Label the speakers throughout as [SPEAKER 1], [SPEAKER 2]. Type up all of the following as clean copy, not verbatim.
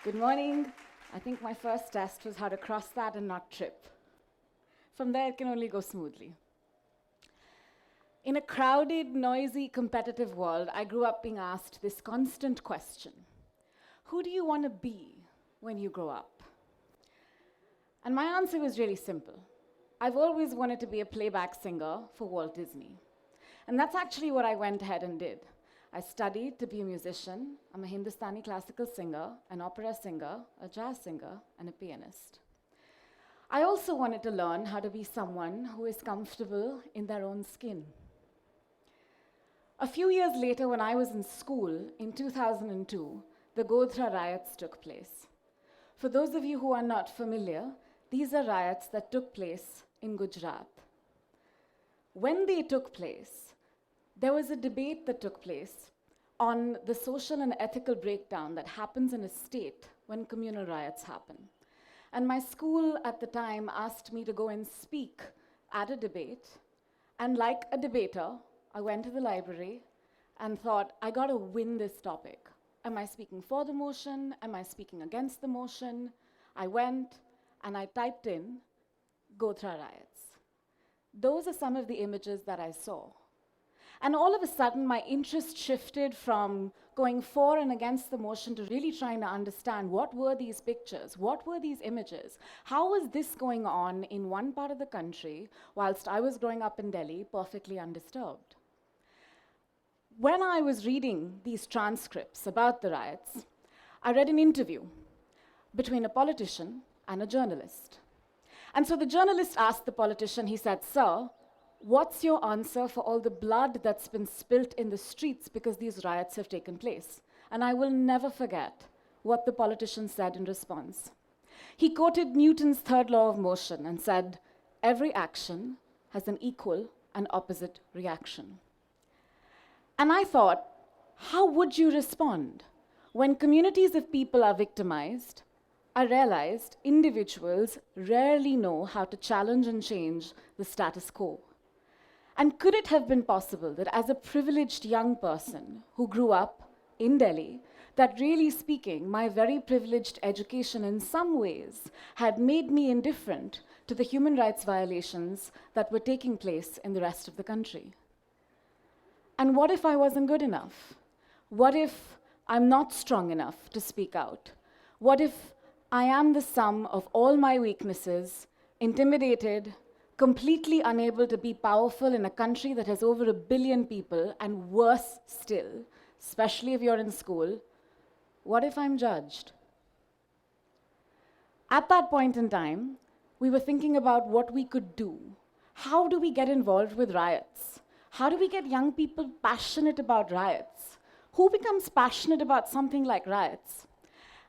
[SPEAKER 1] Good morning. I think my first test was how to cross that and not trip. From there, it can only go smoothly. In a crowded, noisy, competitive world, I grew up being asked this constant question: who do you want to be when you grow up? And my answer was really simple. I've always wanted to be a playback singer for Walt Disney. And that's actually what I went ahead and did. I studied to be a musician. I'm a Hindustani classical singer, an opera singer, a jazz singer, and a pianist. I also wanted to learn how to be someone who is comfortable in their own skin. A few years later, when I was in school, in 2002, the Godhra riots took place. For those of you who are not familiar, these are riots that took place in Gujarat. When they took place, there was a debate that took place on the social and ethical breakdown that happens in a state when communal riots happen. And my school at the time asked me to go and speak at a debate. And like a debater, I went to the library and thought, I gotta win this topic. Am I speaking for the motion? Am I speaking against the motion? I went and I typed in Godhra riots. Those are some of the images that I saw. And all of a sudden, my interest shifted from going for and against the motion to really trying to understand what were these pictures, what were these images, how was this going on in one part of the country whilst I was growing up in Delhi, perfectly undisturbed. When I was reading these transcripts about the riots, I read an interview between a politician and a journalist. And so the journalist asked the politician, he said, "Sir, what's your answer for all the blood that's been spilt in the streets because these riots have taken place?" And I will never forget what the politician said in response. He quoted Newton's third law of motion and said, "Every action has an equal and opposite reaction." And I thought, how would you respond? When communities of people are victimized, I realized individuals rarely know how to challenge and change the status quo. And could it have been possible that as a privileged young person who grew up in Delhi, that really speaking, my very privileged education in some ways had made me indifferent to the human rights violations that were taking place in the rest of the country? And what if I wasn't good enough? What if I'm not strong enough to speak out? What if I am the sum of all my weaknesses, intimidated, completely unable to be powerful in a country that has over 1 billion people, and worse still, especially if you're in school, what if I'm judged? At that point in time, we were thinking about what we could do. How do we get involved with riots? How do we get young people passionate about riots? Who becomes passionate about something like riots?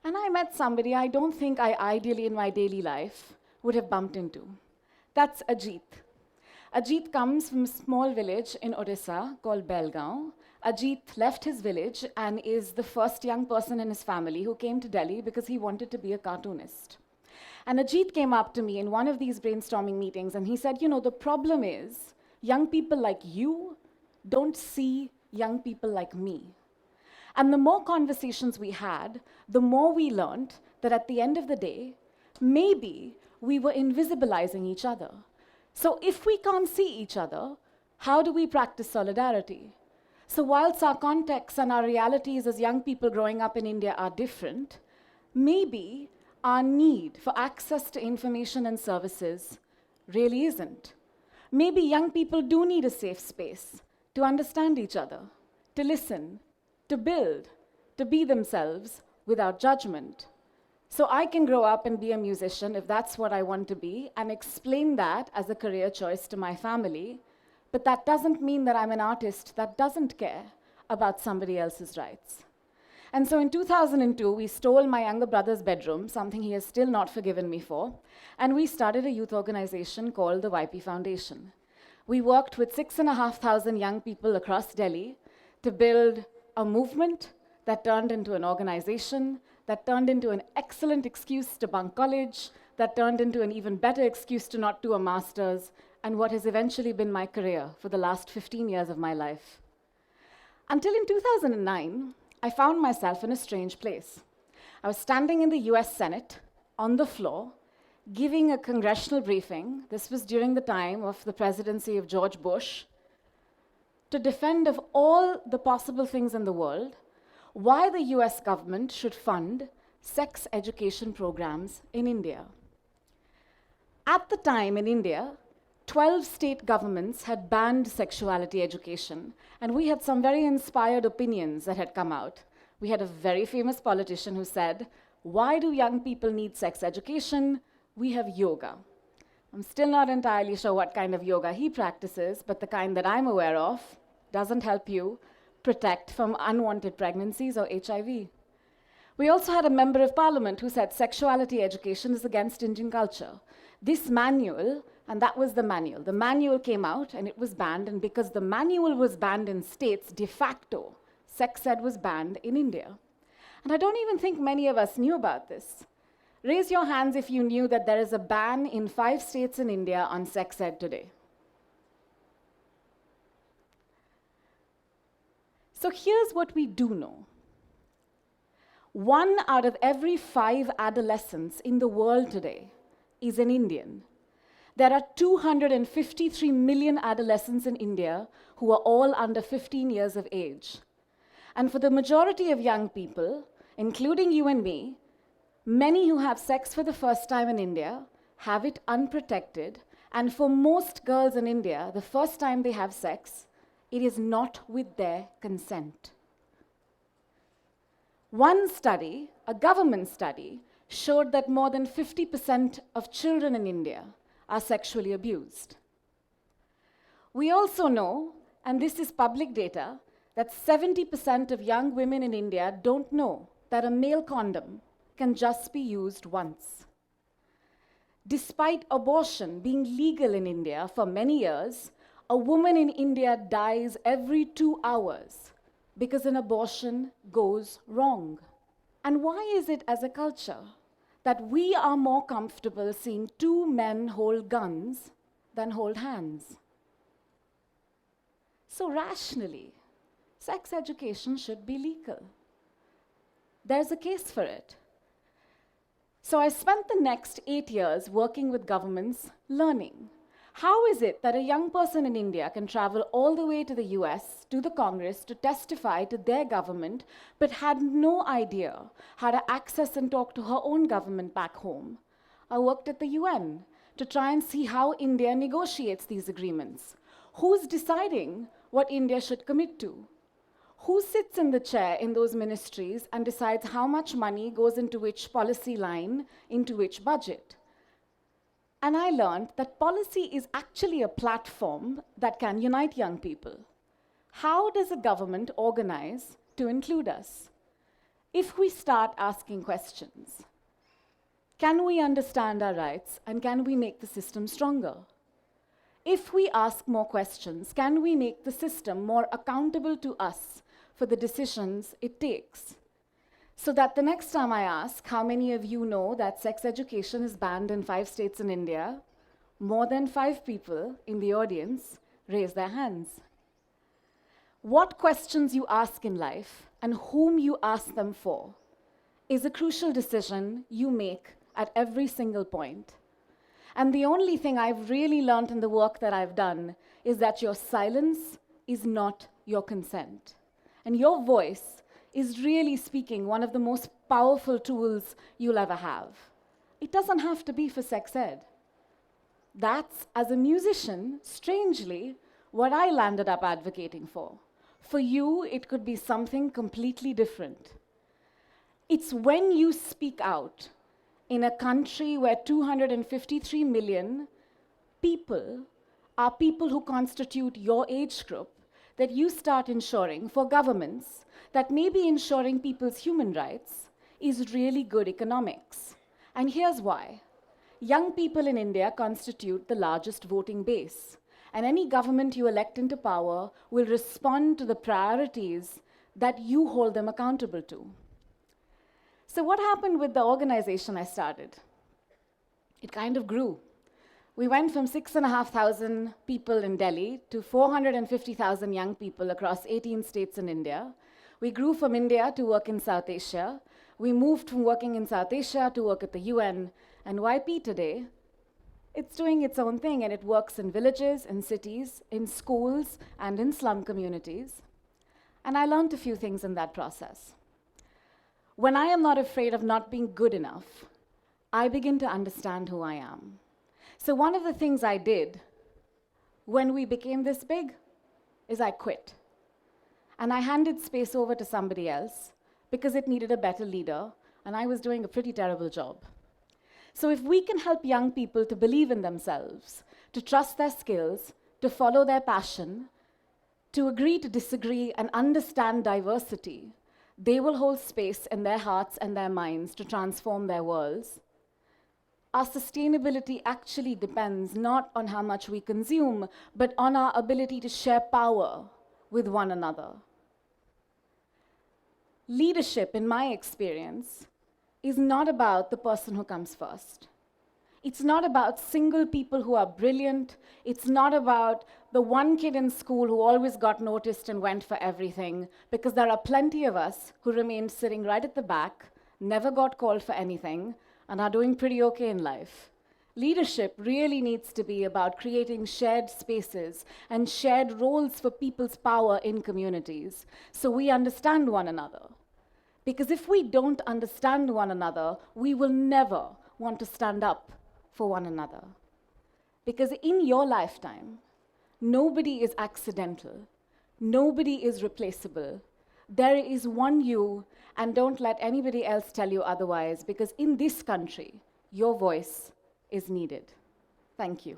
[SPEAKER 1] And I met somebody I don't think I ideally in my daily life would have bumped into. That's Ajit. Ajit comes from a small village in Odisha called Belgaon. Ajit left his village and is the first young person in his family who came to Delhi because he wanted to be a cartoonist. And Ajit came up to me in one of these brainstorming meetings and he said, "You know, the problem is young people like you don't see young people like me." And the more conversations we had, the more we learned that at the end of the day, maybe we were invisibilizing each other. So if we can't see each other, how do we practice solidarity? So whilst our contexts and our realities as young people growing up in India are different, maybe our need for access to information and services really isn't. Maybe young people do need a safe space to understand each other, to listen, to build, to be themselves without judgment. So I can grow up and be a musician if that's what I want to be and explain that as a career choice to my family, but that doesn't mean that I'm an artist that doesn't care about somebody else's rights. And so in 2002, we stole my younger brother's bedroom, something he has still not forgiven me for, and we started a youth organization called the YP Foundation. We worked with 6,500 young people across Delhi to build a movement that turned into an organization, that turned into an excellent excuse to bunk college, that turned into an even better excuse to not do a master's, and what has eventually been my career for the last 15 years of my life. Until in 2009, I found myself in a strange place. I was standing in the US Senate on the floor, giving a congressional briefing. This was during the time of the presidency of George Bush, to defend of all the possible things in the world, why the US government should fund sex education programs in India. At the time in India, 12 state governments had banned sexuality education, and we had some very inspired opinions that had come out. We had a very famous politician who said, "Why do young people need sex education? We have yoga." I'm still not entirely sure what kind of yoga he practices, but the kind that I'm aware of doesn't help you protect from unwanted pregnancies or HIV. We also had a member of parliament who said sexuality education is against Indian culture. This manual, and that was the manual came out and it was banned, and because the manual was banned in states, de facto, sex ed was banned in India. And I don't even think many of us knew about this. Raise your hands if you knew that there is a ban in 5 states in India on sex ed today. So here's what we do know. 1 out of every 5 adolescents in the world today is an Indian. There are 253 million adolescents in India who are all under 15 years of age. And for the majority of young people, including you and me, many who have sex for the first time in India have it unprotected, and for most girls in India, the first time they have sex, it is not with their consent. One study, a government study, showed that more than 50% of children in India are sexually abused. We also know, and this is public data, that 70% of young women in India don't know that a male condom can just be used once. Despite abortion being legal in India for many years, a woman in India dies every 2 hours because an abortion goes wrong. And why is it as a culture that we are more comfortable seeing 2 men hold guns than hold hands? So rationally, sex education should be legal. There's a case for it. So I spent the next 8 years working with governments learning. How is it that a young person in India can travel all the way to the US, to the Congress, to testify to their government, but had no idea how to access and talk to her own government back home? I worked at the UN to try and see how India negotiates these agreements. Who's deciding what India should commit to? Who sits in the chair in those ministries and decides how much money goes into which policy line, into which budget? And I learned that policy is actually a platform that can unite young people. How does a government organize to include us? If we start asking questions, can we understand our rights and can we make the system stronger? If we ask more questions, can we make the system more accountable to us for the decisions it takes? So that the next time I ask, how many of you know that sex education is banned in 5 states in India, more than 5 people in the audience raise their hands. What questions you ask in life and whom you ask them for is a crucial decision you make at every single point. And the only thing I've really learned in the work that I've done is that your silence is not your consent. And your voice is really speaking one of the most powerful tools you'll ever have. It doesn't have to be for sex ed. That's, as a musician, strangely, what I landed up advocating for. For you, it could be something completely different. It's when you speak out in a country where 253 million people are people who constitute your age group that you start ensuring for governments that maybe ensuring people's human rights is really good economics. And here's why. Young people in India constitute the largest voting base, and any government you elect into power will respond to the priorities that you hold them accountable to. So what happened with the organization I started? It kind of grew. We went from 6,500 people in Delhi to 450,000 young people across 18 states in India. We grew from India to work in South Asia. We moved from working in South Asia to work at the UN, and YP today, it's doing its own thing, and it works in villages, in cities, in schools, and in slum communities. And I learned a few things in that process. When I am not afraid of not being good enough, I begin to understand who I am. So one of the things I did when we became this big is I quit. And I handed space over to somebody else because it needed a better leader, and I was doing a pretty terrible job. So if we can help young people to believe in themselves, to trust their skills, to follow their passion, to agree to disagree and understand diversity, they will hold space in their hearts and their minds to transform their worlds. Our sustainability actually depends not on how much we consume, but on our ability to share power with one another. Leadership, in my experience, is not about the person who comes first. It's not about single people who are brilliant. It's not about the one kid in school who always got noticed and went for everything, because there are plenty of us who remained sitting right at the back, never got called for anything, and are doing pretty okay in life. Leadership really needs to be about creating shared spaces and shared roles for people's power in communities, so we understand one another. Because if we don't understand one another, we will never want to stand up for one another. Because in your lifetime, nobody is accidental. Nobody is replaceable. There is one you, and don't let anybody else tell you otherwise, because in this country, your voice is needed. Thank you.